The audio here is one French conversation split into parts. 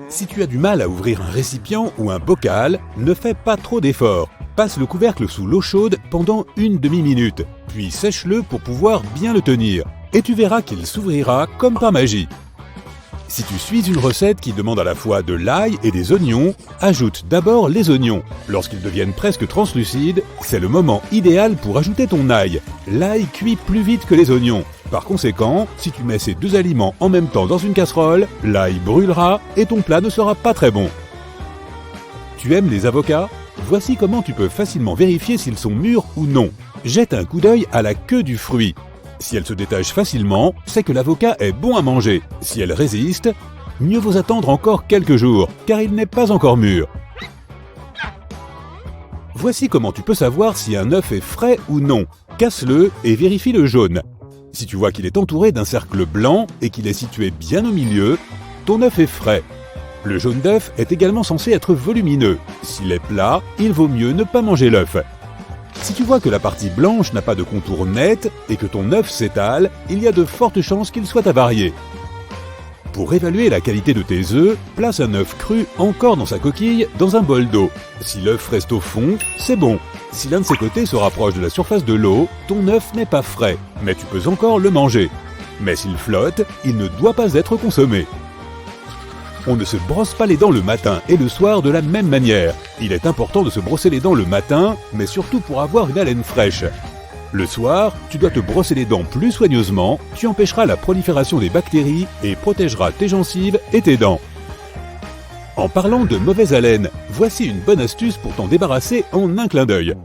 Si tu as du mal à ouvrir un récipient ou un bocal, ne fais pas trop d'efforts. Passe le couvercle sous l'eau chaude pendant une demi-minute, puis sèche-le pour pouvoir bien le tenir, et tu verras qu'il s'ouvrira comme par magie. Si tu suis une recette qui demande à la fois de l'ail et des oignons, ajoute d'abord les oignons. Lorsqu'ils deviennent presque translucides, c'est le moment idéal pour ajouter ton ail. L'ail cuit plus vite que les oignons. Par conséquent, si tu mets ces deux aliments en même temps dans une casserole, l'ail brûlera et ton plat ne sera pas très bon. Tu aimes les avocats ? Voici comment tu peux facilement vérifier s'ils sont mûrs ou non. Jette un coup d'œil à la queue du fruit. Si elle se détache facilement, c'est que l'avocat est bon à manger. Si elle résiste, mieux vaut attendre encore quelques jours, car il n'est pas encore mûr. Voici comment tu peux savoir si un œuf est frais ou non. Casse-le et vérifie le jaune. Si tu vois qu'il est entouré d'un cercle blanc et qu'il est situé bien au milieu, ton œuf est frais. Le jaune d'œuf est également censé être volumineux. S'il est plat, il vaut mieux ne pas manger l'œuf. Si tu vois que la partie blanche n'a pas de contour net et que ton œuf s'étale, il y a de fortes chances qu'il soit avarié. Pour évaluer la qualité de tes œufs, place un œuf cru encore dans sa coquille dans un bol d'eau. Si l'œuf reste au fond, c'est bon. Si l'un de ses côtés se rapproche de la surface de l'eau, ton œuf n'est pas frais, mais tu peux encore le manger. Mais s'il flotte, il ne doit pas être consommé. On ne se brosse pas les dents le matin et le soir de la même manière. Il est important de se brosser les dents le matin, mais surtout pour avoir une haleine fraîche. Le soir, tu dois te brosser les dents plus soigneusement, tu empêcheras la prolifération des bactéries et protégeras tes gencives et tes dents. En parlant de mauvaise haleine, voici une bonne astuce pour t'en débarrasser en un clin d'œil.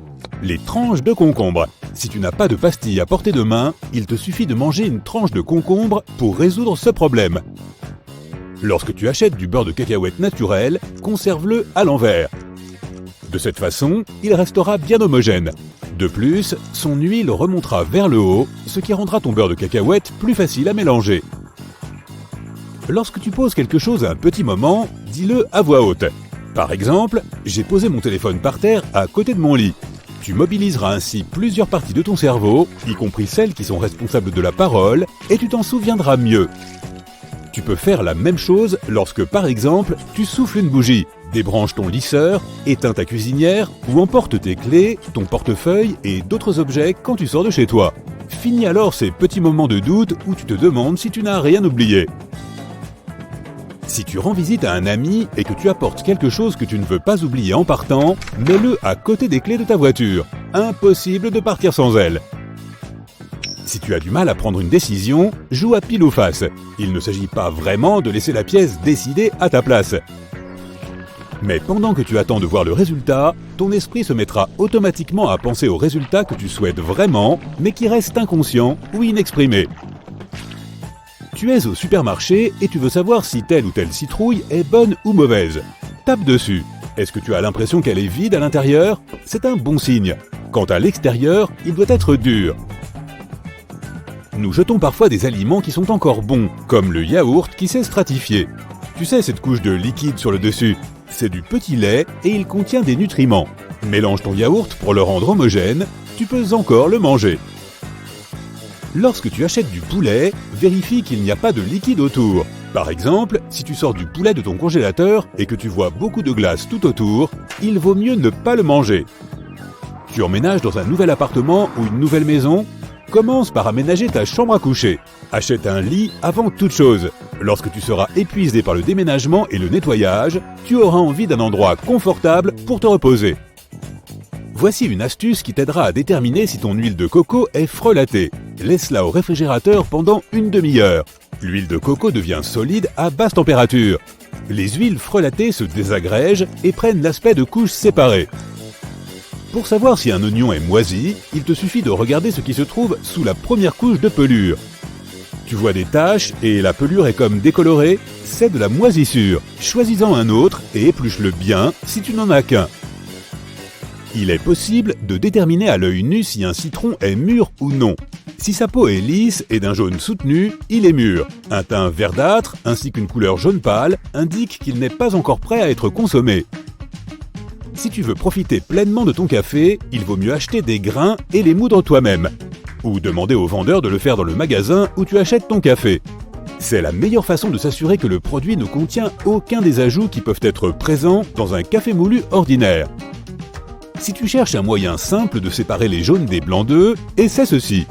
Les tranches de concombre. Si tu n'as pas de pastille à portée de main, il te suffit de manger une tranche de concombre pour résoudre ce problème. Lorsque tu achètes du beurre de cacahuète naturel, conserve-le à l'envers. De cette façon, il restera bien homogène. De plus, son huile remontera vers le haut, ce qui rendra ton beurre de cacahuète plus facile à mélanger. Lorsque tu poses quelque chose à un petit moment, dis-le à voix haute. Par exemple, j'ai posé mon téléphone par terre à côté de mon lit. Tu mobiliseras ainsi plusieurs parties de ton cerveau, y compris celles qui sont responsables de la parole, et tu t'en souviendras mieux. Tu peux faire la même chose lorsque, par exemple, tu souffles une bougie, débranche ton lisseur, éteins ta cuisinière ou emporte tes clés, ton portefeuille et d'autres objets quand tu sors de chez toi. Finis alors ces petits moments de doute où tu te demandes si tu n'as rien oublié. Si tu rends visite à un ami et que tu apportes quelque chose que tu ne veux pas oublier en partant, mets-le à côté des clés de ta voiture. Impossible de partir sans elles. Si tu as du mal à prendre une décision, joue à pile ou face. Il ne s'agit pas vraiment de laisser la pièce décider à ta place. Mais pendant que tu attends de voir le résultat, ton esprit se mettra automatiquement à penser au résultat que tu souhaites vraiment, mais qui reste inconscient ou inexprimé. Tu es au supermarché et tu veux savoir si telle ou telle citrouille est bonne ou mauvaise. Tape dessus. Est-ce que tu as l'impression qu'elle est vide à l'intérieur ? C'est un bon signe. Quant à l'extérieur, il doit être dur. Nous jetons parfois des aliments qui sont encore bons, comme le yaourt qui s'est stratifié. Tu sais cette couche de liquide sur le dessus ? C'est du petit lait et il contient des nutriments. Mélange ton yaourt pour le rendre homogène, tu peux encore le manger. Lorsque tu achètes du poulet, vérifie qu'il n'y a pas de liquide autour. Par exemple, si tu sors du poulet de ton congélateur et que tu vois beaucoup de glace tout autour, il vaut mieux ne pas le manger. Tu emménages dans un nouvel appartement ou une nouvelle maison ? Commence par aménager ta chambre à coucher. Achète un lit avant toute chose. Lorsque tu seras épuisé par le déménagement et le nettoyage, tu auras envie d'un endroit confortable pour te reposer. Voici une astuce qui t'aidera à déterminer si ton huile de coco est frelatée. Laisse-la au réfrigérateur pendant une demi-heure. L'huile de coco devient solide à basse température. Les huiles frelatées se désagrègent et prennent l'aspect de couches séparées. Pour savoir si un oignon est moisi, il te suffit de regarder ce qui se trouve sous la première couche de pelure. Tu vois des taches et la pelure est comme décolorée, c'est de la moisissure. Choisis-en un autre et épluche-le bien si tu n'en as qu'un. Il est possible de déterminer à l'œil nu si un citron est mûr ou non. Si sa peau est lisse et d'un jaune soutenu, il est mûr. Un teint verdâtre ainsi qu'une couleur jaune pâle indiquent qu'il n'est pas encore prêt à être consommé. Si tu veux profiter pleinement de ton café, il vaut mieux acheter des grains et les moudre toi-même. Ou demander au vendeur de le faire dans le magasin où tu achètes ton café. C'est la meilleure façon de s'assurer que le produit ne contient aucun des ajouts qui peuvent être présents dans un café moulu ordinaire. Si tu cherches un moyen simple de séparer les jaunes des blancs d'œufs, essaie ceci.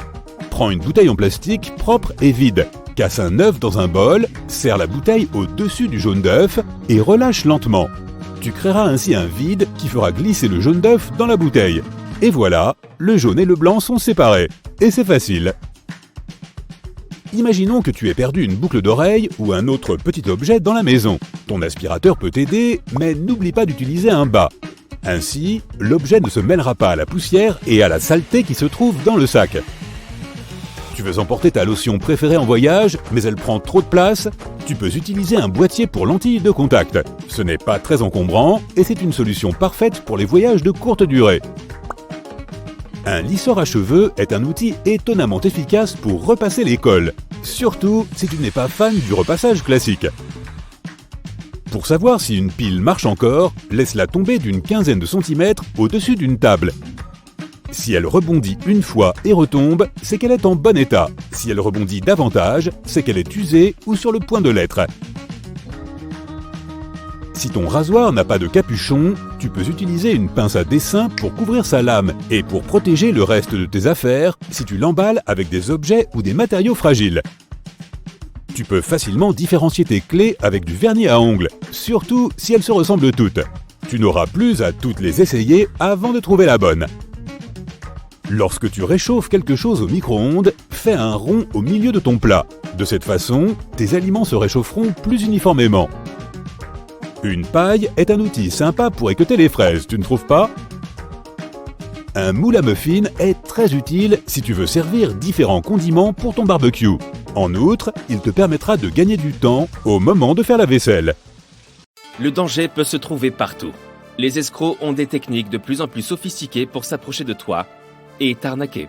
Prends une bouteille en plastique propre et vide, casse un œuf dans un bol, serre la bouteille au-dessus du jaune d'œuf et relâche lentement. Tu créeras ainsi un vide qui fera glisser le jaune d'œuf dans la bouteille. Et voilà, le jaune et le blanc sont séparés. Et c'est facile. Imaginons que tu aies perdu une boucle d'oreille ou un autre petit objet dans la maison. Ton aspirateur peut t'aider, mais n'oublie pas d'utiliser un bas. Ainsi, l'objet ne se mêlera pas à la poussière et à la saleté qui se trouve dans le sac. Tu veux emporter ta lotion préférée en voyage, mais elle prend trop de place? Tu peux utiliser un boîtier pour lentilles de contact. Ce n'est pas très encombrant et c'est une solution parfaite pour les voyages de courte durée. Un lisseur à cheveux est un outil étonnamment efficace pour repasser les cols, surtout si tu n'es pas fan du repassage classique. Pour savoir si une pile marche encore, laisse-la tomber d'une quinzaine de centimètres au-dessus d'une table. Si elle rebondit une fois et retombe, c'est qu'elle est en bon état. Si elle rebondit davantage, c'est qu'elle est usée ou sur le point de l'être. Si ton rasoir n'a pas de capuchon, tu peux utiliser une pince à dessin pour couvrir sa lame et pour protéger le reste de tes affaires si tu l'emballes avec des objets ou des matériaux fragiles. Tu peux facilement différencier tes clés avec du vernis à ongles, surtout si elles se ressemblent toutes. Tu n'auras plus à toutes les essayer avant de trouver la bonne. Lorsque tu réchauffes quelque chose au micro-ondes, fais un rond au milieu de ton plat. De cette façon, tes aliments se réchaufferont plus uniformément. Une paille est un outil sympa pour équeuter les fraises, tu ne trouves pas? Un moule à muffins est très utile si tu veux servir différents condiments pour ton barbecue. En outre, il te permettra de gagner du temps au moment de faire la vaisselle. Le danger peut se trouver partout. Les escrocs ont des techniques de plus en plus sophistiquées pour s'approcher de toi et t'arnaquer.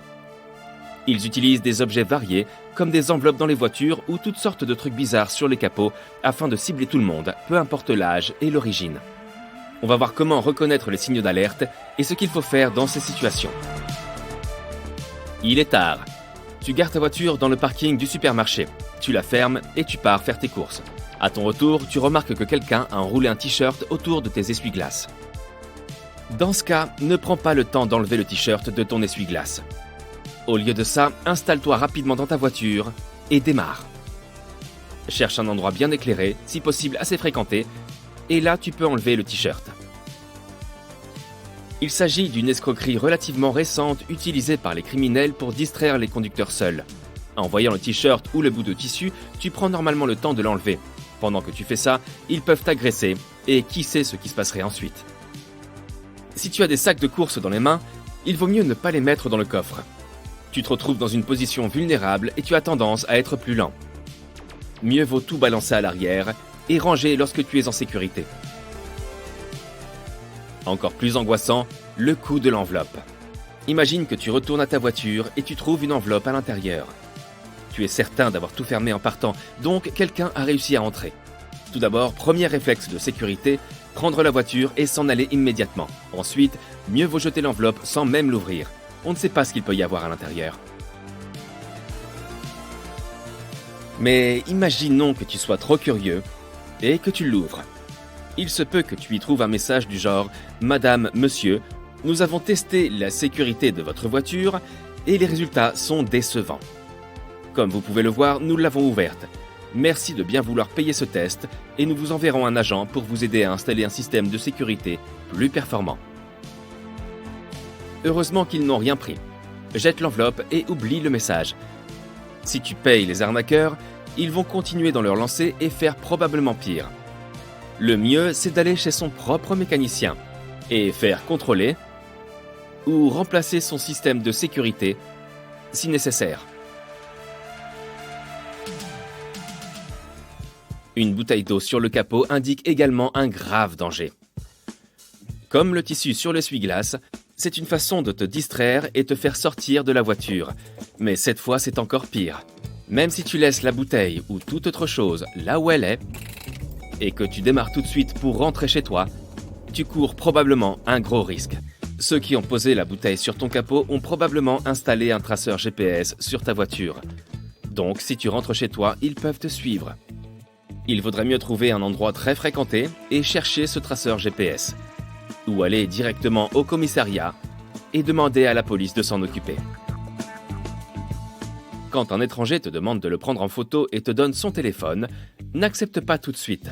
Ils utilisent des objets variés, comme des enveloppes dans les voitures ou toutes sortes de trucs bizarres sur les capots, afin de cibler tout le monde, peu importe l'âge et l'origine. On va voir comment reconnaître les signaux d'alerte et ce qu'il faut faire dans ces situations. Il est tard. Tu gares ta voiture dans le parking du supermarché. Tu la fermes et tu pars faire tes courses. À ton retour, tu remarques que quelqu'un a enroulé un t-shirt autour de tes essuie-glaces. Dans ce cas, ne prends pas le temps d'enlever le t-shirt de ton essuie-glace. Au lieu de ça, installe-toi rapidement dans ta voiture et démarre. Cherche un endroit bien éclairé, si possible assez fréquenté, et là tu peux enlever le t-shirt. Il s'agit d'une escroquerie relativement récente utilisée par les criminels pour distraire les conducteurs seuls. En voyant le t-shirt ou le bout de tissu, tu prends normalement le temps de l'enlever. Pendant que tu fais ça, ils peuvent t'agresser, et qui sait ce qui se passerait ensuite. Si tu as des sacs de courses dans les mains, il vaut mieux ne pas les mettre dans le coffre. Tu te retrouves dans une position vulnérable et tu as tendance à être plus lent. Mieux vaut tout balancer à l'arrière et ranger lorsque tu es en sécurité. Encore plus angoissant, le coût de l'enveloppe. Imagine que tu retournes à ta voiture et tu trouves une enveloppe à l'intérieur. Tu es certain d'avoir tout fermé en partant, donc quelqu'un a réussi à entrer. Tout d'abord, premier réflexe de sécurité, prendre la voiture et s'en aller immédiatement. Ensuite, mieux vaut jeter l'enveloppe sans même l'ouvrir. On ne sait pas ce qu'il peut y avoir à l'intérieur. Mais imaginons que tu sois trop curieux et que tu l'ouvres. Il se peut que tu y trouves un message du genre « Madame, Monsieur, nous avons testé la sécurité de votre voiture et les résultats sont décevants. Comme vous pouvez le voir, nous l'avons ouverte. Merci de bien vouloir payer ce test et nous vous enverrons un agent pour vous aider à installer un système de sécurité plus performant. » Heureusement qu'ils n'ont rien pris. Jette l'enveloppe et oublie le message. Si tu payes les arnaqueurs, ils vont continuer dans leur lancée et faire probablement pire. Le mieux, c'est d'aller chez son propre mécanicien et faire contrôler ou remplacer son système de sécurité si nécessaire. Une bouteille d'eau sur le capot indique également un grave danger. Comme le tissu sur l'essuie-glace, c'est une façon de te distraire et te faire sortir de la voiture. Mais cette fois, c'est encore pire. Même si tu laisses la bouteille ou toute autre chose là où elle est, et que tu démarres tout de suite pour rentrer chez toi, tu cours probablement un gros risque. Ceux qui ont posé la bouteille sur ton capot ont probablement installé un traceur GPS sur ta voiture. Donc, si tu rentres chez toi, ils peuvent te suivre. Il vaudrait mieux trouver un endroit très fréquenté et chercher ce traceur GPS. Ou aller directement au commissariat et demander à la police de s'en occuper. Quand un étranger te demande de le prendre en photo et te donne son téléphone, n'accepte pas tout de suite.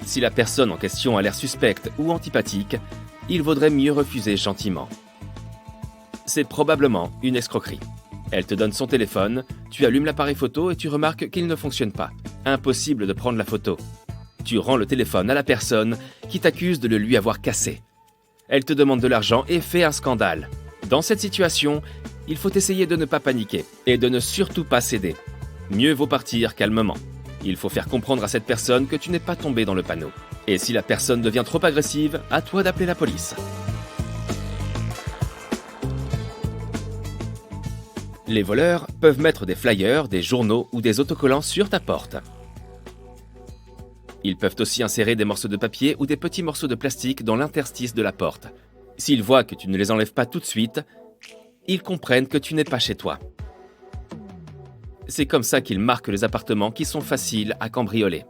Si la personne en question a l'air suspecte ou antipathique, il vaudrait mieux refuser gentiment. C'est probablement une escroquerie. Elle te donne son téléphone, tu allumes l'appareil photo et tu remarques qu'il ne fonctionne pas. Impossible de prendre la photo. Tu rends le téléphone à la personne qui t'accuse de le lui avoir cassé. Elle te demande de l'argent et fait un scandale. Dans cette situation, il faut essayer de ne pas paniquer et de ne surtout pas céder. Mieux vaut partir calmement. Il faut faire comprendre à cette personne que tu n'es pas tombé dans le panneau. Et si la personne devient trop agressive, à toi d'appeler la police. Les voleurs peuvent mettre des flyers, des journaux ou des autocollants sur ta porte. Ils peuvent aussi insérer des morceaux de papier ou des petits morceaux de plastique dans l'interstice de la porte. S'ils voient que tu ne les enlèves pas tout de suite, ils comprennent que tu n'es pas chez toi. C'est comme ça qu'ils marquent les appartements qui sont faciles à cambrioler.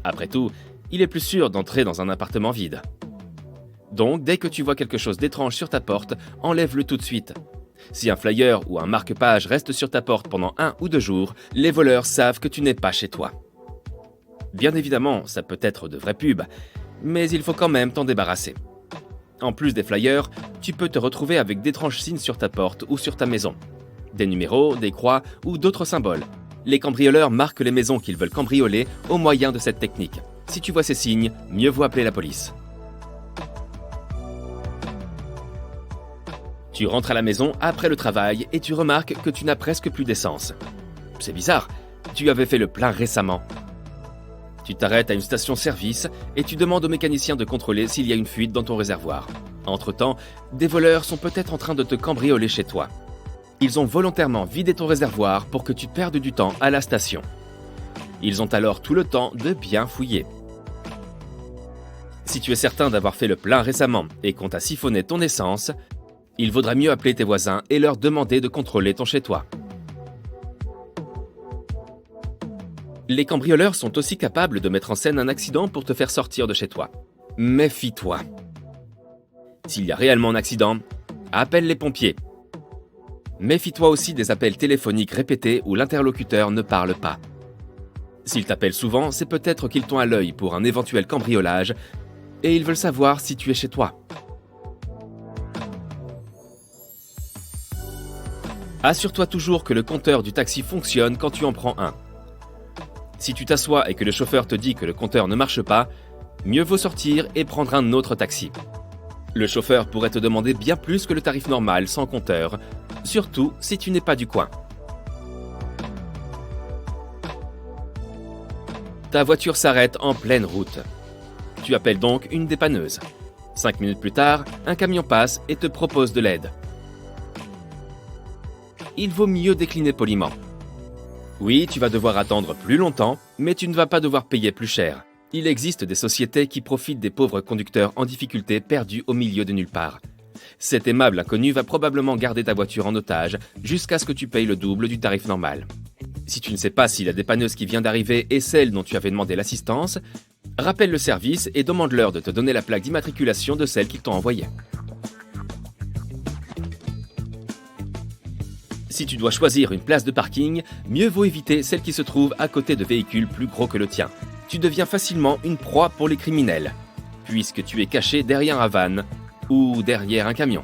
Après tout, il est plus sûr d'entrer dans un appartement vide. Donc, dès que tu vois quelque chose d'étrange sur ta porte, enlève-le tout de suite. Si un flyer ou un marque-page reste sur ta porte pendant 1 ou 2 jours, les voleurs savent que tu n'es pas chez toi. Bien évidemment, ça peut être de vraies pubs, mais il faut quand même t'en débarrasser. En plus des flyers, tu peux te retrouver avec d'étranges signes sur ta porte ou sur ta maison. Des numéros, des croix ou d'autres symboles. Les cambrioleurs marquent les maisons qu'ils veulent cambrioler au moyen de cette technique. Si tu vois ces signes, mieux vaut appeler la police. Tu rentres à la maison après le travail et tu remarques que tu n'as presque plus d'essence. C'est bizarre, tu avais fait le plein récemment. Tu t'arrêtes à une station-service et tu demandes au mécanicien de contrôler s'il y a une fuite dans ton réservoir. Entre-temps, des voleurs sont peut-être en train de te cambrioler chez toi. Ils ont volontairement vidé ton réservoir pour que tu perdes du temps à la station. Ils ont alors tout le temps de bien fouiller. Si tu es certain d'avoir fait le plein récemment et qu'on t'a siphonné ton essence, il vaudra mieux appeler tes voisins et leur demander de contrôler ton chez-toi. Les cambrioleurs sont aussi capables de mettre en scène un accident pour te faire sortir de chez toi. Méfie-toi. S'il y a réellement un accident, appelle les pompiers. Méfie-toi aussi des appels téléphoniques répétés où l'interlocuteur ne parle pas. S'ils t'appellent souvent, c'est peut-être qu'ils t'ont à l'œil pour un éventuel cambriolage et ils veulent savoir si tu es chez toi. Assure-toi toujours que le compteur du taxi fonctionne quand tu en prends un. Si tu t'assois et que le chauffeur te dit que le compteur ne marche pas, mieux vaut sortir et prendre un autre taxi. Le chauffeur pourrait te demander bien plus que le tarif normal sans compteur, surtout si tu n'es pas du coin. Ta voiture s'arrête en pleine route. Tu appelles donc une dépanneuse. 5 minutes plus tard, un camion passe et te propose de l'aide. Il vaut mieux décliner poliment. Oui, tu vas devoir attendre plus longtemps, mais tu ne vas pas devoir payer plus cher. Il existe des sociétés qui profitent des pauvres conducteurs en difficulté perdus au milieu de nulle part. Cet aimable inconnu va probablement garder ta voiture en otage jusqu'à ce que tu payes le double du tarif normal. Si tu ne sais pas si la dépanneuse qui vient d'arriver est celle dont tu avais demandé l'assistance, rappelle le service et demande-leur de te donner la plaque d'immatriculation de celle qu'ils t'ont envoyée. Si tu dois choisir une place de parking, mieux vaut éviter celle qui se trouve à côté de véhicules plus gros que le tien. Tu deviens facilement une proie pour les criminels, puisque tu es caché derrière un van ou derrière un camion.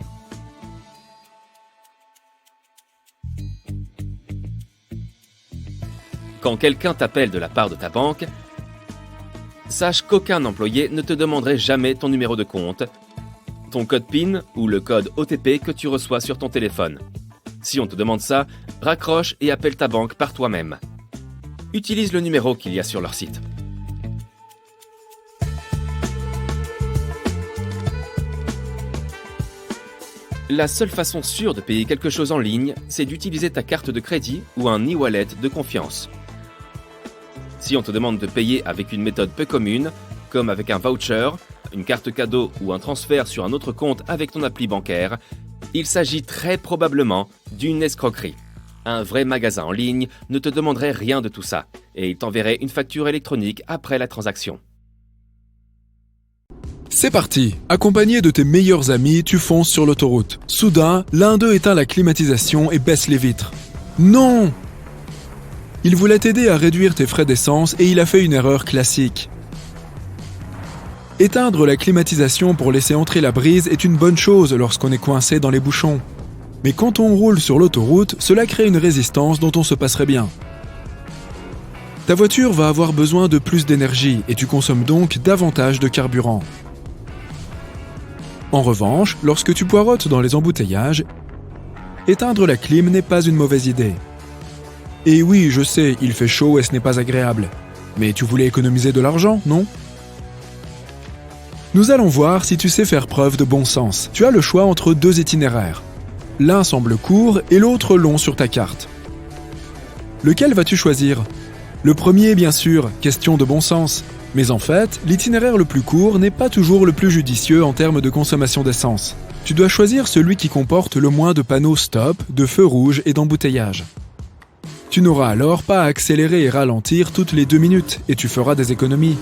Quand quelqu'un t'appelle de la part de ta banque, sache qu'aucun employé ne te demanderait jamais ton numéro de compte, ton code PIN ou le code OTP que tu reçois sur ton téléphone. Si on te demande ça, raccroche et appelle ta banque par toi-même. Utilise le numéro qu'il y a sur leur site. La seule façon sûre de payer quelque chose en ligne, c'est d'utiliser ta carte de crédit ou un e-wallet de confiance. Si on te demande de payer avec une méthode peu commune, comme avec un voucher, une carte cadeau ou un transfert sur un autre compte avec ton appli bancaire, il s'agit très probablement d'une escroquerie. Un vrai magasin en ligne ne te demanderait rien de tout ça, et il t'enverrait une facture électronique après la transaction. C'est parti! Accompagné de tes meilleurs amis, tu fonces sur l'autoroute. Soudain, l'un d'eux éteint la climatisation et baisse les vitres. Non! Il voulait t'aider à réduire tes frais d'essence et il a fait une erreur classique. Éteindre la climatisation pour laisser entrer la brise est une bonne chose lorsqu'on est coincé dans les bouchons. Mais quand on roule sur l'autoroute, cela crée une résistance dont on se passerait bien. Ta voiture va avoir besoin de plus d'énergie et tu consommes donc davantage de carburant. En revanche, lorsque tu poireautes dans les embouteillages, éteindre la clim n'est pas une mauvaise idée. Et oui, je sais, il fait chaud et ce n'est pas agréable. Mais tu voulais économiser de l'argent, non? Nous allons voir si tu sais faire preuve de bon sens. Tu as le choix entre deux itinéraires. L'un semble court et l'autre long sur ta carte. Lequel vas-tu choisir? Le premier, bien sûr, question de bon sens. Mais en fait, l'itinéraire le plus court n'est pas toujours le plus judicieux en termes de consommation d'essence. Tu dois choisir celui qui comporte le moins de panneaux stop, de feux rouges et d'embouteillages. Tu n'auras alors pas à accélérer et ralentir toutes les 2 minutes et tu feras des économies.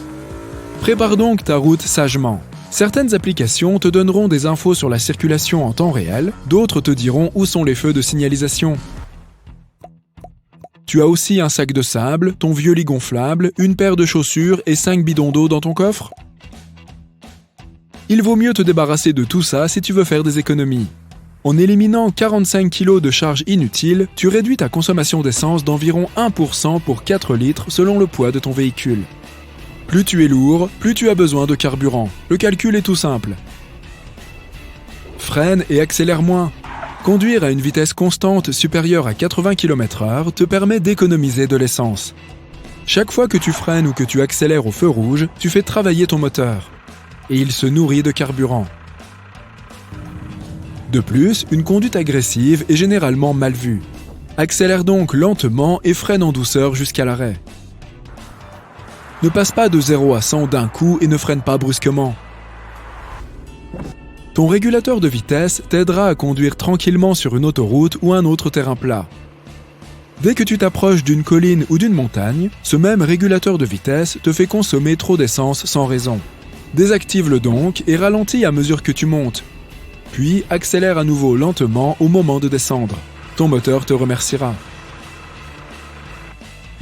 Prépare donc ta route sagement. Certaines applications te donneront des infos sur la circulation en temps réel, d'autres te diront où sont les feux de signalisation. Tu as aussi un sac de sable, ton vieux lit gonflable, une paire de chaussures et 5 bidons d'eau dans ton coffre? Il vaut mieux te débarrasser de tout ça si tu veux faire des économies. En éliminant 45 kg de charges inutiles, tu réduis ta consommation d'essence d'environ 1% pour 4 litres selon le poids de ton véhicule. Plus tu es lourd, plus tu as besoin de carburant. Le calcul est tout simple. Freine et accélère moins. Conduire à une vitesse constante supérieure à 80 km/h te permet d'économiser de l'essence. Chaque fois que tu freines ou que tu accélères au feu rouge, tu fais travailler ton moteur. Et il se nourrit de carburant. De plus, une conduite agressive est généralement mal vue. Accélère donc lentement et freine en douceur jusqu'à l'arrêt. Ne passe pas de 0 à 100 d'un coup et ne freine pas brusquement. Ton régulateur de vitesse t'aidera à conduire tranquillement sur une autoroute ou un autre terrain plat. Dès que tu t'approches d'une colline ou d'une montagne, ce même régulateur de vitesse te fait consommer trop d'essence sans raison. Désactive-le donc et ralentis à mesure que tu montes. Puis accélère à nouveau lentement au moment de descendre. Ton moteur te remerciera.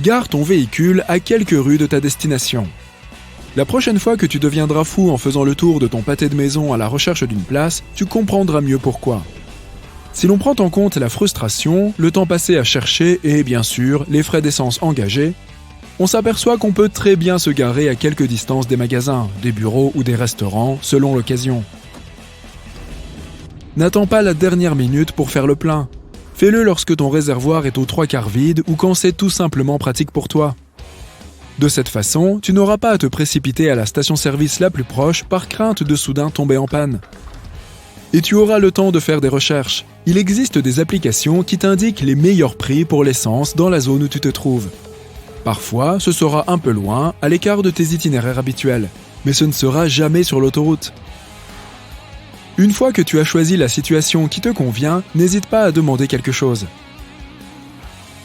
Gare ton véhicule à quelques rues de ta destination. La prochaine fois que tu deviendras fou en faisant le tour de ton pâté de maison à la recherche d'une place, tu comprendras mieux pourquoi. Si l'on prend en compte la frustration, le temps passé à chercher et, bien sûr, les frais d'essence engagés, on s'aperçoit qu'on peut très bien se garer à quelque distance des magasins, des bureaux ou des restaurants, selon l'occasion. N'attends pas la dernière minute pour faire le plein. Fais-le lorsque ton réservoir est aux 3/4 vide ou quand c'est tout simplement pratique pour toi. De cette façon, tu n'auras pas à te précipiter à la station-service la plus proche par crainte de soudain tomber en panne. Et tu auras le temps de faire des recherches. Il existe des applications qui t'indiquent les meilleurs prix pour l'essence dans la zone où tu te trouves. Parfois, ce sera un peu loin, à l'écart de tes itinéraires habituels, mais ce ne sera jamais sur l'autoroute. Une fois que tu as choisi la situation qui te convient, n'hésite pas à demander quelque chose.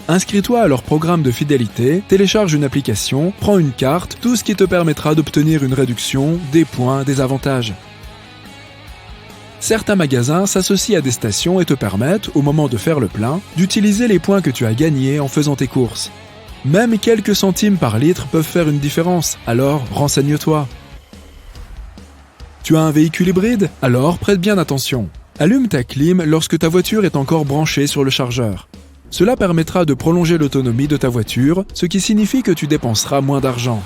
Inscris-toi à leur programme de fidélité, télécharge une application, prends une carte, tout ce qui te permettra d'obtenir une réduction, des points, des avantages. Certains magasins s'associent à des stations et te permettent, au moment de faire le plein, d'utiliser les points que tu as gagnés en faisant tes courses. Même quelques centimes par litre peuvent faire une différence, alors renseigne-toi. Tu as un véhicule hybride? Alors prête bien attention. Allume ta clim lorsque ta voiture est encore branchée sur le chargeur. Cela permettra de prolonger l'autonomie de ta voiture, ce qui signifie que tu dépenseras moins d'argent.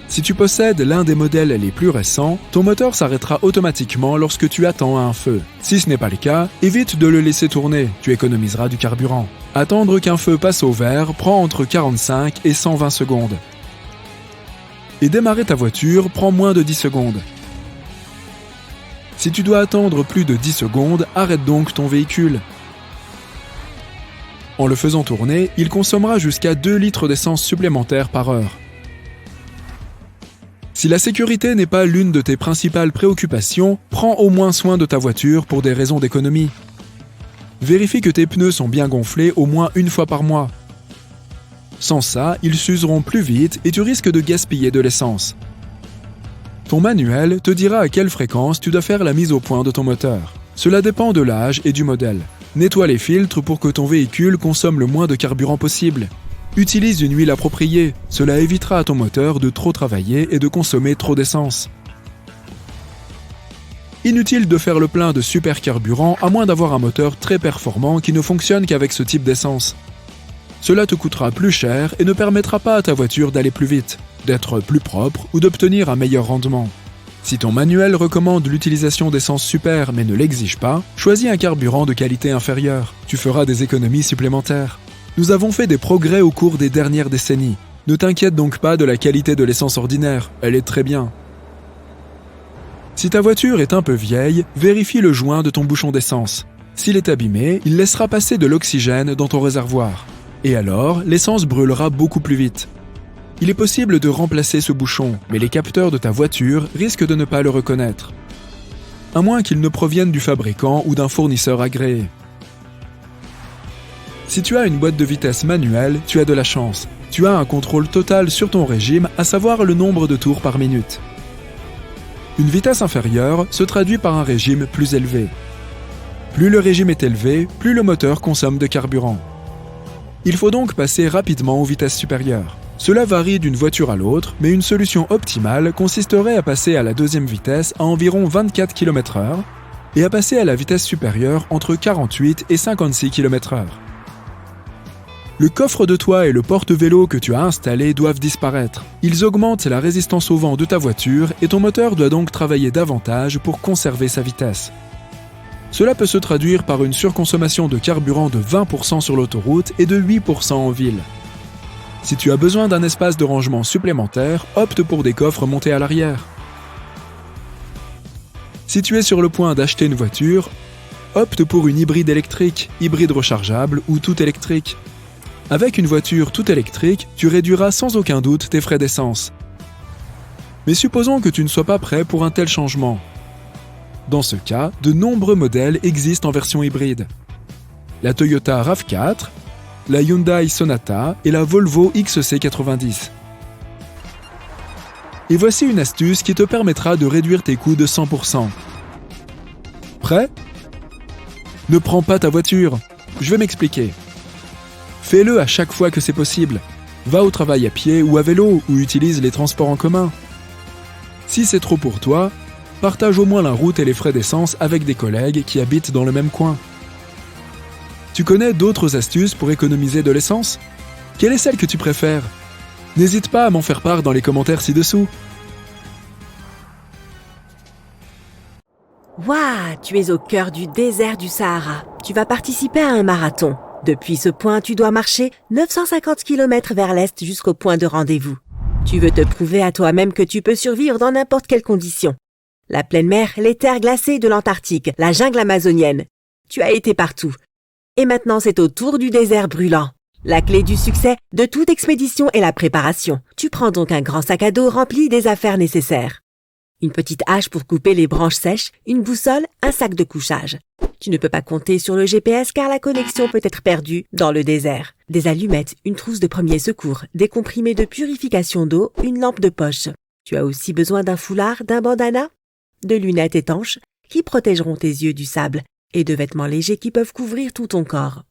Si tu possèdes l'un des modèles les plus récents, ton moteur s'arrêtera automatiquement lorsque tu attends à un feu. Si ce n'est pas le cas, évite de le laisser tourner, tu économiseras du carburant. Attendre qu'un feu passe au vert prend entre 45 et 120 secondes. Et démarrer ta voiture prend moins de 10 secondes. Si tu dois attendre plus de 10 secondes, arrête donc ton véhicule. En le faisant tourner, il consommera jusqu'à 2 litres d'essence supplémentaire par heure. Si la sécurité n'est pas l'une de tes principales préoccupations, prends au moins soin de ta voiture pour des raisons d'économie. Vérifie que tes pneus sont bien gonflés au moins une fois par mois. Sans ça, ils s'useront plus vite et tu risques de gaspiller de l'essence. Ton manuel te dira à quelle fréquence tu dois faire la mise au point de ton moteur. Cela dépend de l'âge et du modèle. Nettoie les filtres pour que ton véhicule consomme le moins de carburant possible. Utilise une huile appropriée, cela évitera à ton moteur de trop travailler et de consommer trop d'essence. Inutile de faire le plein de supercarburant à moins d'avoir un moteur très performant qui ne fonctionne qu'avec ce type d'essence. Cela te coûtera plus cher et ne permettra pas à ta voiture d'aller plus vite, d'être plus propre ou d'obtenir un meilleur rendement. Si ton manuel recommande l'utilisation d'essence super mais ne l'exige pas, choisis un carburant de qualité inférieure. Tu feras des économies supplémentaires. Nous avons fait des progrès au cours des dernières décennies. Ne t'inquiète donc pas de la qualité de l'essence ordinaire, elle est très bien. Si ta voiture est un peu vieille, vérifie le joint de ton bouchon d'essence. S'il est abîmé, il laissera passer de l'oxygène dans ton réservoir. Et alors, l'essence brûlera beaucoup plus vite. Il est possible de remplacer ce bouchon, mais les capteurs de ta voiture risquent de ne pas le reconnaître. À moins qu'ils ne proviennent du fabricant ou d'un fournisseur agréé. Si tu as une boîte de vitesse manuelle, tu as de la chance. Tu as un contrôle total sur ton régime, à savoir le nombre de tours par minute. Une vitesse inférieure se traduit par un régime plus élevé. Plus le régime est élevé, plus le moteur consomme de carburant. Il faut donc passer rapidement aux vitesses supérieures. Cela varie d'une voiture à l'autre, mais une solution optimale consisterait à passer à la deuxième vitesse à environ 24 km/h et à passer à la vitesse supérieure entre 48 et 56 km/h. Le coffre de toit et le porte-vélo que tu as installés doivent disparaître. Ils augmentent la résistance au vent de ta voiture et ton moteur doit donc travailler davantage pour conserver sa vitesse. Cela peut se traduire par une surconsommation de carburant de 20% sur l'autoroute et de 8% en ville. Si tu as besoin d'un espace de rangement supplémentaire, opte pour des coffres montés à l'arrière. Si tu es sur le point d'acheter une voiture, opte pour une hybride électrique, hybride rechargeable ou tout électrique. Avec une voiture tout électrique, tu réduiras sans aucun doute tes frais d'essence. Mais supposons que tu ne sois pas prêt pour un tel changement. Dans ce cas, de nombreux modèles existent en version hybride. La Toyota RAV4, la Hyundai Sonata et la Volvo XC90. Et voici une astuce qui te permettra de réduire tes coûts de 100%. Prêt ? Ne prends pas ta voiture. Je vais m'expliquer. Fais-le à chaque fois que c'est possible. Va au travail à pied ou à vélo ou utilise les transports en commun. Si c'est trop pour toi, partage au moins la route et les frais d'essence avec des collègues qui habitent dans le même coin. Tu connais d'autres astuces pour économiser de l'essence ? Quelle est celle que tu préfères ? N'hésite pas à m'en faire part dans les commentaires ci-dessous. Waouh, tu es au cœur du désert du Sahara. Tu vas participer à un marathon. Depuis ce point, tu dois marcher 950 km vers l'est jusqu'au point de rendez-vous. Tu veux te prouver à toi-même que tu peux survivre dans n'importe quelle condition. La pleine mer, les terres glacées de l'Antarctique, la jungle amazonienne. Tu as été partout. Et maintenant, c'est au tour du désert brûlant. La clé du succès de toute expédition est la préparation. Tu prends donc un grand sac à dos rempli des affaires nécessaires. Une petite hache pour couper les branches sèches, une boussole, un sac de couchage. Tu ne peux pas compter sur le GPS car la connexion peut être perdue dans le désert. Des allumettes, une trousse de premiers secours, des comprimés de purification d'eau, une lampe de poche. Tu as aussi besoin d'un foulard, d'un bandana, de lunettes étanches qui protégeront tes yeux du sable et de vêtements légers qui peuvent couvrir tout ton corps.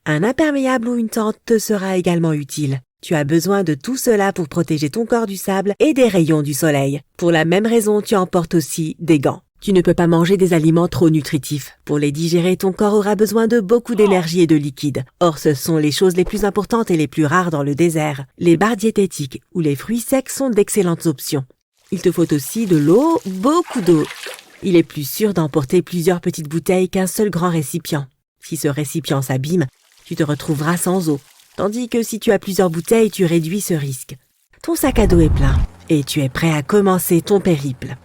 Un imperméable ou une tente te sera également utile. Tu as besoin de tout cela pour protéger ton corps du sable et des rayons du soleil. Pour la même raison, tu emportes aussi des gants. Tu ne peux pas manger des aliments trop nutritifs. Pour les digérer, ton corps aura besoin de beaucoup d'énergie et de liquide. Or, ce sont les choses les plus importantes et les plus rares dans le désert. Les barres diététiques ou les fruits secs sont d'excellentes options. Il te faut aussi de l'eau, beaucoup d'eau. Il est plus sûr d'emporter plusieurs petites bouteilles qu'un seul grand récipient. Si ce récipient s'abîme, tu te retrouveras sans eau. Tandis que si tu as plusieurs bouteilles, tu réduis ce risque. Ton sac à dos est plein et tu es prêt à commencer ton périple.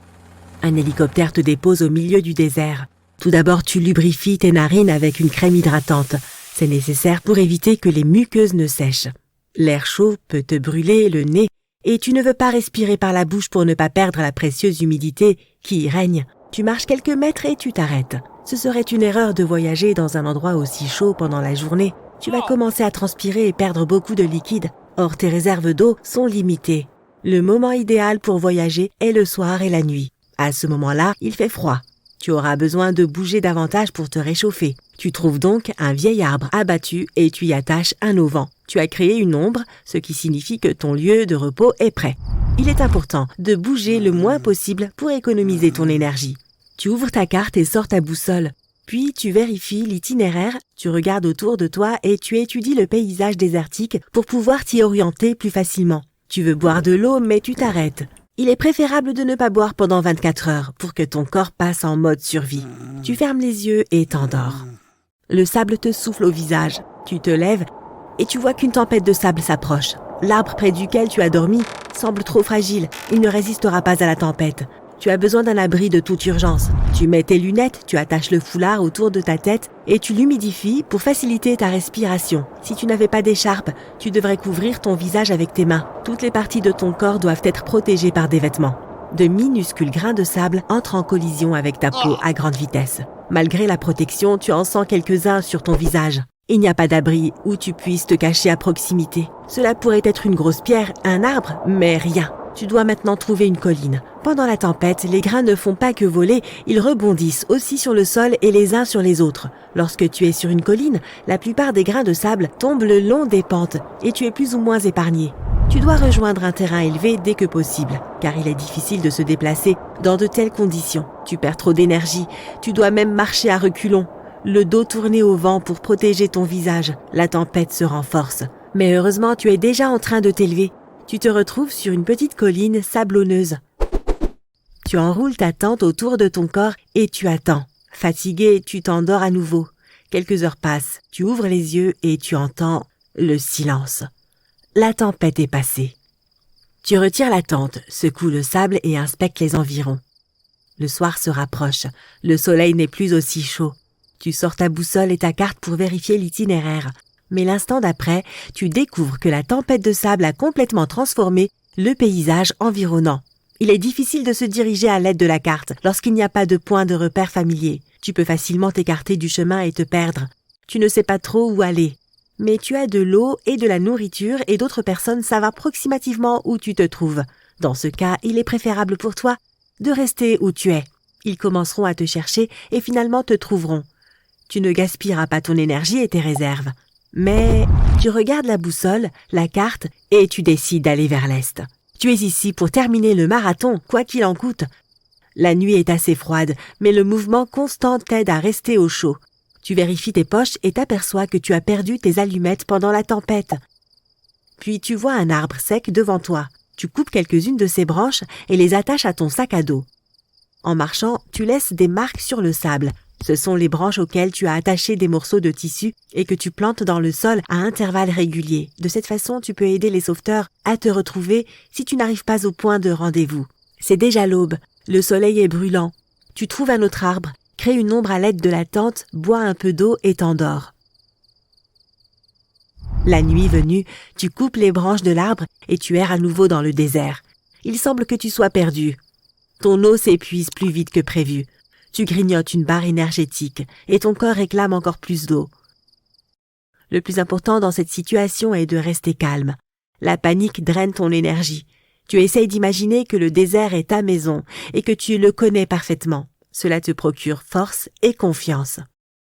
Un hélicoptère te dépose au milieu du désert. Tout d'abord, tu lubrifies tes narines avec une crème hydratante. C'est nécessaire pour éviter que les muqueuses ne sèchent. L'air chaud peut te brûler le nez et tu ne veux pas respirer par la bouche pour ne pas perdre la précieuse humidité qui y règne. Tu marches quelques mètres et tu t'arrêtes. Ce serait une erreur de voyager dans un endroit aussi chaud pendant la journée. Tu vas commencer à transpirer et perdre beaucoup de liquide. Or, tes réserves d'eau sont limitées. Le moment idéal pour voyager est le soir et la nuit. À ce moment-là, il fait froid. Tu auras besoin de bouger davantage pour te réchauffer. Tu trouves donc un vieil arbre abattu et tu y attaches un auvent. Tu as créé une ombre, ce qui signifie que ton lieu de repos est prêt. Il est important de bouger le moins possible pour économiser ton énergie. Tu ouvres ta carte et sors ta boussole. Puis tu vérifies l'itinéraire, tu regardes autour de toi et tu étudies le paysage désertique pour pouvoir t'y orienter plus facilement. Tu veux boire de l'eau mais tu t'arrêtes. Il est préférable de ne pas boire pendant 24 heures pour que ton corps passe en mode survie. Tu fermes les yeux et t'endors. Le sable te souffle au visage. Tu te lèves et tu vois qu'une tempête de sable s'approche. L'arbre près duquel tu as dormi semble trop fragile. Il ne résistera pas à la tempête. Tu as besoin d'un abri de toute urgence. Tu mets tes lunettes, tu attaches le foulard autour de ta tête et tu l'humidifies pour faciliter ta respiration. Si tu n'avais pas d'écharpe, tu devrais couvrir ton visage avec tes mains. Toutes les parties de ton corps doivent être protégées par des vêtements. De minuscules grains de sable entrent en collision avec ta peau à grande vitesse. Malgré la protection, tu en sens quelques-uns sur ton visage. Il n'y a pas d'abri où tu puisses te cacher à proximité. Cela pourrait être une grosse pierre, un arbre, mais rien. Tu dois maintenant trouver une colline. Pendant la tempête, les grains ne font pas que voler, ils rebondissent aussi sur le sol et les uns sur les autres. Lorsque tu es sur une colline, la plupart des grains de sable tombent le long des pentes et tu es plus ou moins épargné. Tu dois rejoindre un terrain élevé dès que possible, car il est difficile de se déplacer dans de telles conditions. Tu perds trop d'énergie, tu dois même marcher à reculons, le dos tourné au vent pour protéger ton visage. La tempête se renforce. Mais heureusement, tu es déjà en train de t'élever. Tu te retrouves sur une petite colline sablonneuse. Tu enroules ta tente autour de ton corps et tu attends. Fatigué, tu t'endors à nouveau. Quelques heures passent, tu ouvres les yeux et tu entends le silence. La tempête est passée. Tu retires la tente, secoues le sable et inspectes les environs. Le soir se rapproche, le soleil n'est plus aussi chaud. Tu sors ta boussole et ta carte pour vérifier l'itinéraire. Mais l'instant d'après, tu découvres que la tempête de sable a complètement transformé le paysage environnant. Il est difficile de se diriger à l'aide de la carte lorsqu'il n'y a pas de point de repère familier. Tu peux facilement t'écarter du chemin et te perdre. Tu ne sais pas trop où aller. Mais tu as de l'eau et de la nourriture et d'autres personnes savent approximativement où tu te trouves. Dans ce cas, il est préférable pour toi de rester où tu es. Ils commenceront à te chercher et finalement te trouveront. Tu ne gaspilleras pas ton énergie et tes réserves. Mais tu regardes la boussole, la carte, et tu décides d'aller vers l'est. Tu es ici pour terminer le marathon, quoi qu'il en coûte. La nuit est assez froide, mais le mouvement constant t'aide à rester au chaud. Tu vérifies tes poches et t'aperçois que tu as perdu tes allumettes pendant la tempête. Puis tu vois un arbre sec devant toi. Tu coupes quelques-unes de ses branches et les attaches à ton sac à dos. En marchant, tu laisses des marques sur le sable. Ce sont les branches auxquelles tu as attaché des morceaux de tissu et que tu plantes dans le sol à intervalles réguliers. De cette façon, tu peux aider les sauveteurs à te retrouver si tu n'arrives pas au point de rendez-vous. C'est déjà l'aube. Le soleil est brûlant. Tu trouves un autre arbre, crée une ombre à l'aide de la tente, bois un peu d'eau et t'endors. La nuit venue, tu coupes les branches de l'arbre et tu erres à nouveau dans le désert. Il semble que tu sois perdu. Ton eau s'épuise plus vite que prévu. Tu grignotes une barre énergétique et ton corps réclame encore plus d'eau. Le plus important dans cette situation est de rester calme. La panique draine ton énergie. Tu essayes d'imaginer que le désert est ta maison et que tu le connais parfaitement. Cela te procure force et confiance.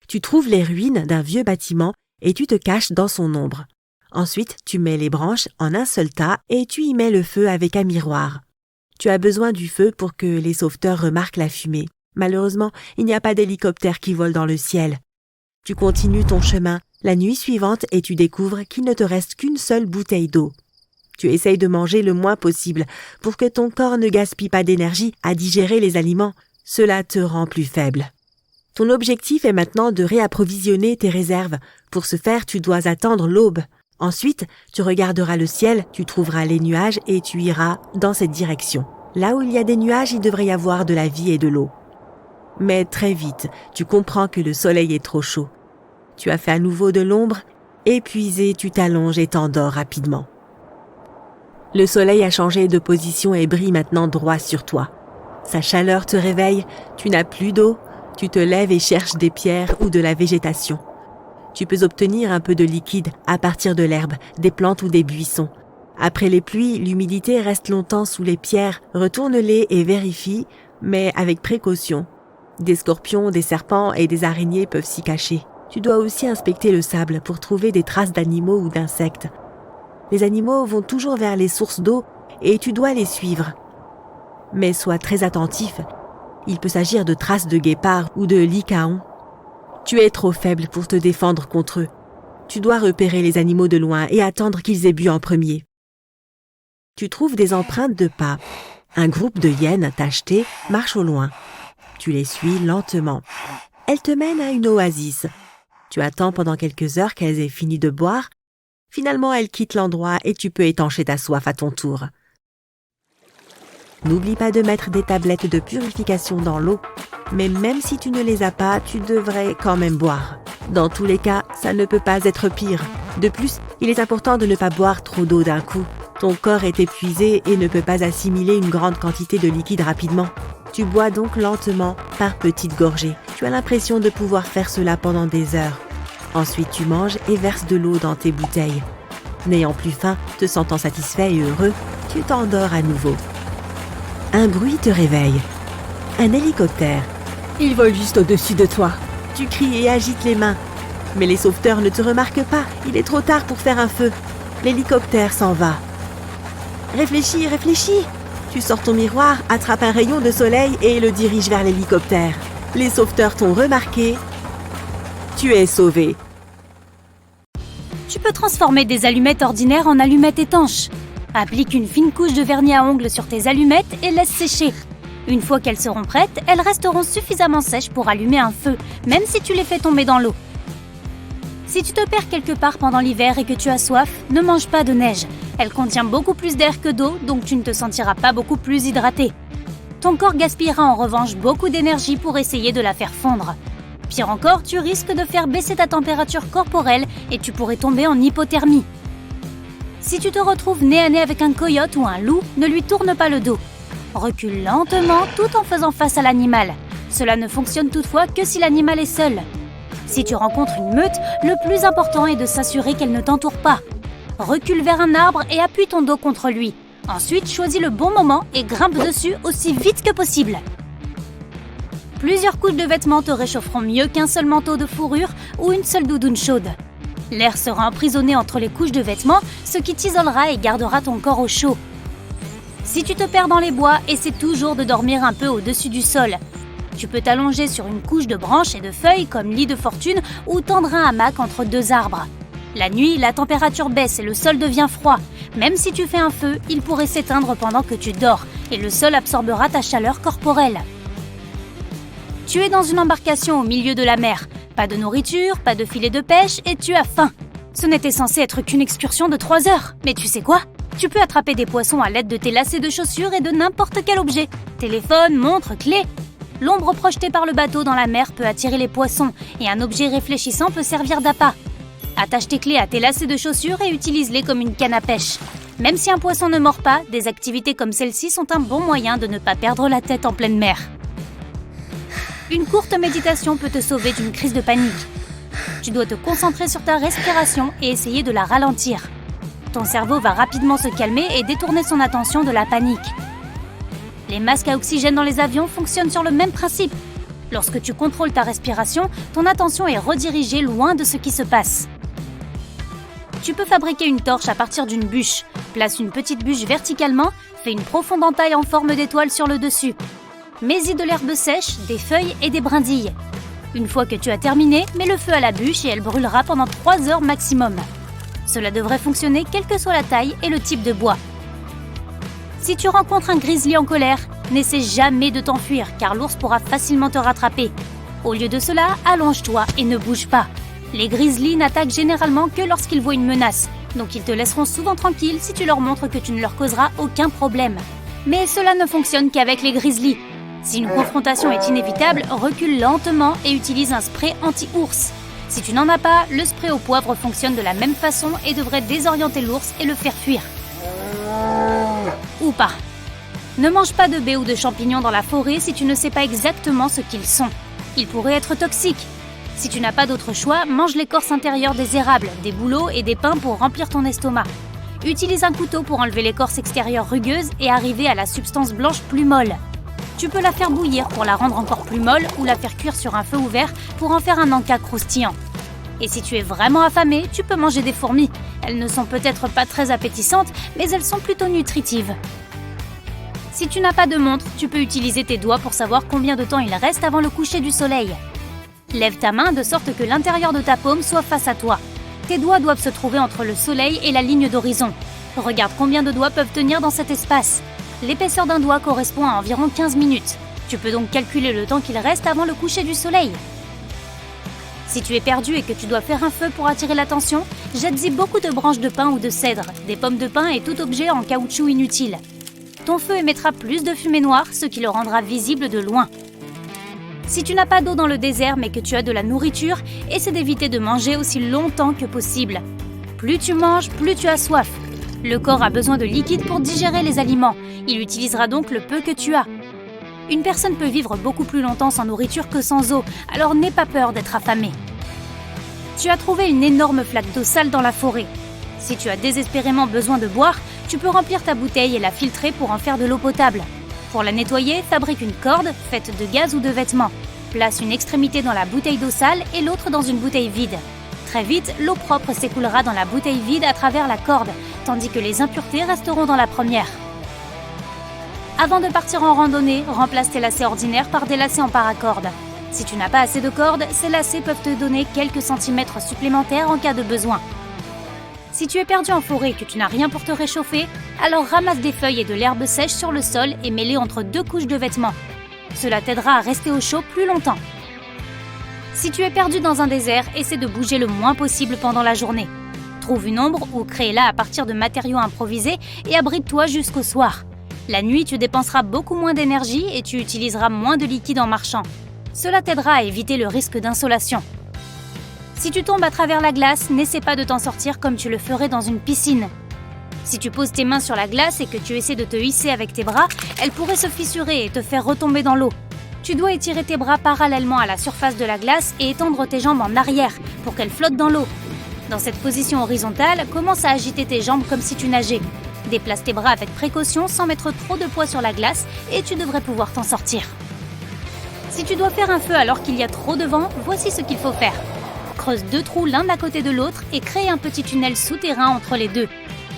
Tu trouves les ruines d'un vieux bâtiment et tu te caches dans son ombre. Ensuite, tu mets les branches en un seul tas et tu y mets le feu avec un miroir. Tu as besoin du feu pour que les sauveteurs remarquent la fumée. Malheureusement, il n'y a pas d'hélicoptère qui vole dans le ciel. Tu continues ton chemin la nuit suivante et tu découvres qu'il ne te reste qu'une seule bouteille d'eau. Tu essayes de manger le moins possible pour que ton corps ne gaspille pas d'énergie à digérer les aliments. Cela te rend plus faible. Ton objectif est maintenant de réapprovisionner tes réserves. Pour ce faire, tu dois attendre l'aube. Ensuite, tu regarderas le ciel, tu trouveras les nuages et tu iras dans cette direction. Là où il y a des nuages, il devrait y avoir de la vie et de l'eau. Mais très vite, tu comprends que le soleil est trop chaud. Tu as fait à nouveau de l'ombre, épuisé, tu t'allonges et t'endors rapidement. Le soleil a changé de position et brille maintenant droit sur toi. Sa chaleur te réveille, tu n'as plus d'eau, tu te lèves et cherches des pierres ou de la végétation. Tu peux obtenir un peu de liquide à partir de l'herbe, des plantes ou des buissons. Après les pluies, l'humidité reste longtemps sous les pierres. Retourne-les et vérifie, mais avec précaution. Des scorpions, des serpents et des araignées peuvent s'y cacher. Tu dois aussi inspecter le sable pour trouver des traces d'animaux ou d'insectes. Les animaux vont toujours vers les sources d'eau et tu dois les suivre. Mais sois très attentif. Il peut s'agir de traces de guépards ou de lycaons. Tu es trop faible pour te défendre contre eux. Tu dois repérer les animaux de loin et attendre qu'ils aient bu en premier. Tu trouves des empreintes de pas. Un groupe de hyènes tachetés marche au loin. Tu les suis lentement. Elles te mènent à une oasis. Tu attends pendant quelques heures qu'elles aient fini de boire. Finalement, elles quittent l'endroit et tu peux étancher ta soif à ton tour. N'oublie pas de mettre des tablettes de purification dans l'eau, mais même si tu ne les as pas, tu devrais quand même boire. Dans tous les cas, ça ne peut pas être pire. De plus, il est important de ne pas boire trop d'eau d'un coup. Ton corps est épuisé et ne peut pas assimiler une grande quantité de liquide rapidement. Tu bois donc lentement, par petites gorgées. Tu as l'impression de pouvoir faire cela pendant des heures. Ensuite, tu manges et verses de l'eau dans tes bouteilles. N'ayant plus faim, te sentant satisfait et heureux, tu t'endors à nouveau. Un bruit te réveille. Un hélicoptère. Il vole juste au-dessus de toi. Tu cries et agites les mains. Mais les sauveteurs ne te remarquent pas. Il est trop tard pour faire un feu. L'hélicoptère s'en va. Réfléchis, réfléchis. Tu sors ton miroir, attrapes un rayon de soleil et le diriges vers l'hélicoptère. Les sauveteurs t'ont remarqué. Tu es sauvé. Tu peux transformer des allumettes ordinaires en allumettes étanches. Applique une fine couche de vernis à ongles sur tes allumettes et laisse sécher. Une fois qu'elles seront prêtes, elles resteront suffisamment sèches pour allumer un feu, même si tu les fais tomber dans l'eau. Si tu te perds quelque part pendant l'hiver et que tu as soif, ne mange pas de neige. Elle contient beaucoup plus d'air que d'eau, donc tu ne te sentiras pas beaucoup plus hydraté. Ton corps gaspillera en revanche beaucoup d'énergie pour essayer de la faire fondre. Pire encore, tu risques de faire baisser ta température corporelle et tu pourrais tomber en hypothermie. Si tu te retrouves nez à nez avec un coyote ou un loup, ne lui tourne pas le dos. Recule lentement tout en faisant face à l'animal. Cela ne fonctionne toutefois que si l'animal est seul. Si tu rencontres une meute, le plus important est de s'assurer qu'elle ne t'entoure pas. Recule vers un arbre et appuie ton dos contre lui. Ensuite, choisis le bon moment et grimpe dessus aussi vite que possible. Plusieurs couches de vêtements te réchaufferont mieux qu'un seul manteau de fourrure ou une seule doudoune chaude. L'air sera emprisonné entre les couches de vêtements, ce qui t'isolera et gardera ton corps au chaud. Si tu te perds dans les bois, essaie toujours de dormir un peu au-dessus du sol. Tu peux t'allonger sur une couche de branches et de feuilles comme lit de fortune ou tendre un hamac entre deux arbres. La nuit, la température baisse et le sol devient froid. Même si tu fais un feu, il pourrait s'éteindre pendant que tu dors et le sol absorbera ta chaleur corporelle. Tu es dans une embarcation au milieu de la mer. Pas de nourriture, pas de filet de pêche et tu as faim. Ce n'était censé être qu'une excursion de 3 heures. Mais tu sais quoi ? Tu peux attraper des poissons à l'aide de tes lacets de chaussures et de n'importe quel objet. Téléphone, montre, clé. L'ombre projetée par le bateau dans la mer peut attirer les poissons et un objet réfléchissant peut servir d'appât. Attache tes clés à tes lacets de chaussures et utilise-les comme une canne à pêche. Même si un poisson ne mord pas, des activités comme celle-ci sont un bon moyen de ne pas perdre la tête en pleine mer. Une courte méditation peut te sauver d'une crise de panique. Tu dois te concentrer sur ta respiration et essayer de la ralentir. Ton cerveau va rapidement se calmer et détourner son attention de la panique. Les masques à oxygène dans les avions fonctionnent sur le même principe. Lorsque tu contrôles ta respiration, ton attention est redirigée loin de ce qui se passe. Tu peux fabriquer une torche à partir d'une bûche. Place une petite bûche verticalement, fais une profonde entaille en forme d'étoile sur le dessus. Mets-y de l'herbe sèche, des feuilles et des brindilles. Une fois que tu as terminé, mets le feu à la bûche et elle brûlera pendant 3 heures maximum. Cela devrait fonctionner quelle que soit la taille et le type de bois. Si tu rencontres un grizzly en colère, n'essaie jamais de t'enfuir car l'ours pourra facilement te rattraper. Au lieu de cela, allonge-toi et ne bouge pas. Les grizzlies n'attaquent généralement que lorsqu'ils voient une menace, donc ils te laisseront souvent tranquille si tu leur montres que tu ne leur causeras aucun problème. Mais cela ne fonctionne qu'avec les grizzlies. Si une confrontation est inévitable, recule lentement et utilise un spray anti-ours. Si tu n'en as pas, le spray au poivre fonctionne de la même façon et devrait désorienter l'ours et le faire fuir. Ou pas. Ne mange pas de baies ou de champignons dans la forêt si tu ne sais pas exactement ce qu'ils sont. Ils pourraient être toxiques. Si tu n'as pas d'autre choix, mange l'écorce intérieure des érables, des bouleaux et des pins pour remplir ton estomac. Utilise un couteau pour enlever l'écorce extérieure rugueuse et arriver à la substance blanche plus molle. Tu peux la faire bouillir pour la rendre encore plus molle ou la faire cuire sur un feu ouvert pour en faire un encas croustillant. Et si tu es vraiment affamé, tu peux manger des fourmis. Elles ne sont peut-être pas très appétissantes, mais elles sont plutôt nutritives. Si tu n'as pas de montre, tu peux utiliser tes doigts pour savoir combien de temps il reste avant le coucher du soleil. Lève ta main de sorte que l'intérieur de ta paume soit face à toi. Tes doigts doivent se trouver entre le soleil et la ligne d'horizon. Regarde combien de doigts peuvent tenir dans cet espace. L'épaisseur d'un doigt correspond à environ 15 minutes. Tu peux donc calculer le temps qu'il reste avant le coucher du soleil. Si tu es perdu et que tu dois faire un feu pour attirer l'attention, jette-y beaucoup de branches de pin ou de cèdre, des pommes de pin et tout objet en caoutchouc inutile. Ton feu émettra plus de fumée noire, ce qui le rendra visible de loin. Si tu n'as pas d'eau dans le désert mais que tu as de la nourriture, essaie d'éviter de manger aussi longtemps que possible. Plus tu manges, plus tu as soif. Le corps a besoin de liquide pour digérer les aliments. Il utilisera donc le peu que tu as. Une personne peut vivre beaucoup plus longtemps sans nourriture que sans eau, alors n'aie pas peur d'être affamé. Tu as trouvé une énorme flaque d'eau sale dans la forêt. Si tu as désespérément besoin de boire, tu peux remplir ta bouteille et la filtrer pour en faire de l'eau potable. Pour la nettoyer, fabrique une corde faite de gaz ou de vêtements. Place une extrémité dans la bouteille d'eau sale et l'autre dans une bouteille vide. Très vite, l'eau propre s'écoulera dans la bouteille vide à travers la corde, tandis que les impuretés resteront dans la première. Avant de partir en randonnée, remplace tes lacets ordinaires par des lacets en paracorde. Si tu n'as pas assez de corde, ces lacets peuvent te donner quelques centimètres supplémentaires en cas de besoin. Si tu es perdu en forêt et que tu n'as rien pour te réchauffer, alors ramasse des feuilles et de l'herbe sèche sur le sol et mets-les entre 2 couches de vêtements. Cela t'aidera à rester au chaud plus longtemps. Si tu es perdu dans un désert, essaie de bouger le moins possible pendant la journée. Trouve une ombre ou crée-la à partir de matériaux improvisés et abrite-toi jusqu'au soir. La nuit, tu dépenseras beaucoup moins d'énergie et tu utiliseras moins de liquide en marchant. Cela t'aidera à éviter le risque d'insolation. Si tu tombes à travers la glace, n'essaie pas de t'en sortir comme tu le ferais dans une piscine. Si tu poses tes mains sur la glace et que tu essaies de te hisser avec tes bras, elles pourraient se fissurer et te faire retomber dans l'eau. Tu dois étirer tes bras parallèlement à la surface de la glace et étendre tes jambes en arrière pour qu'elles flottent dans l'eau. Dans cette position horizontale, commence à agiter tes jambes comme si tu nageais. Déplace tes bras avec précaution sans mettre trop de poids sur la glace et tu devrais pouvoir t'en sortir. Si tu dois faire un feu alors qu'il y a trop de vent, voici ce qu'il faut faire. Creuse 2 trous l'un à côté de l'autre et crée un petit tunnel souterrain entre les deux.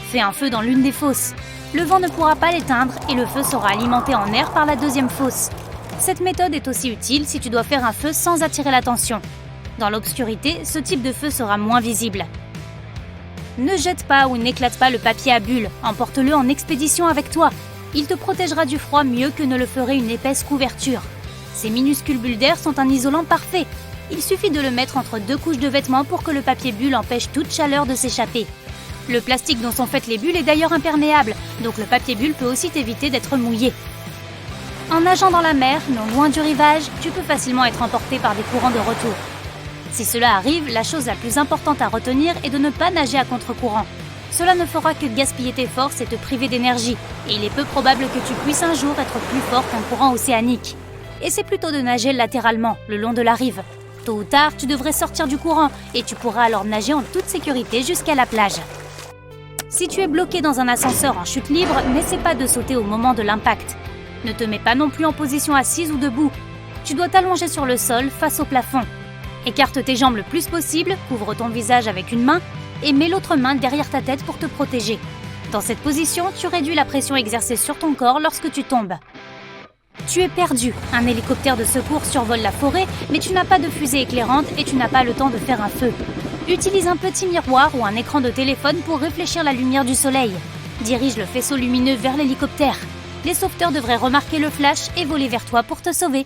Fais un feu dans l'une des fosses. Le vent ne pourra pas l'éteindre et le feu sera alimenté en air par la deuxième fosse. Cette méthode est aussi utile si tu dois faire un feu sans attirer l'attention. Dans l'obscurité, ce type de feu sera moins visible. Ne jette pas ou n'éclate pas le papier à bulles, emporte-le en expédition avec toi. Il te protégera du froid mieux que ne le ferait une épaisse couverture. Ces minuscules bulles d'air sont un isolant parfait. Il suffit de le mettre entre 2 couches de vêtements pour que le papier bulle empêche toute chaleur de s'échapper. Le plastique dont sont faites les bulles est d'ailleurs imperméable, donc le papier bulle peut aussi t'éviter d'être mouillé. En nageant dans la mer, non loin du rivage, tu peux facilement être emporté par des courants de retour. Si cela arrive, la chose la plus importante à retenir est de ne pas nager à contre-courant. Cela ne fera que gaspiller tes forces et te priver d'énergie, et il est peu probable que tu puisses un jour être plus fort qu'un courant océanique. Essaie plutôt de nager latéralement, le long de la rive. Tôt ou tard, tu devrais sortir du courant, et tu pourras alors nager en toute sécurité jusqu'à la plage. Si tu es bloqué dans un ascenseur en chute libre, n'essaie pas de sauter au moment de l'impact. Ne te mets pas non plus en position assise ou debout. Tu dois t'allonger sur le sol face au plafond. Écarte tes jambes le plus possible, couvre ton visage avec une main et mets l'autre main derrière ta tête pour te protéger. Dans cette position, tu réduis la pression exercée sur ton corps lorsque tu tombes. Tu es perdu. Un hélicoptère de secours survole la forêt, mais tu n'as pas de fusée éclairante et tu n'as pas le temps de faire un feu. Utilise un petit miroir ou un écran de téléphone pour réfléchir la lumière du soleil. Dirige le faisceau lumineux vers l'hélicoptère. Les sauveteurs devraient remarquer le flash et voler vers toi pour te sauver.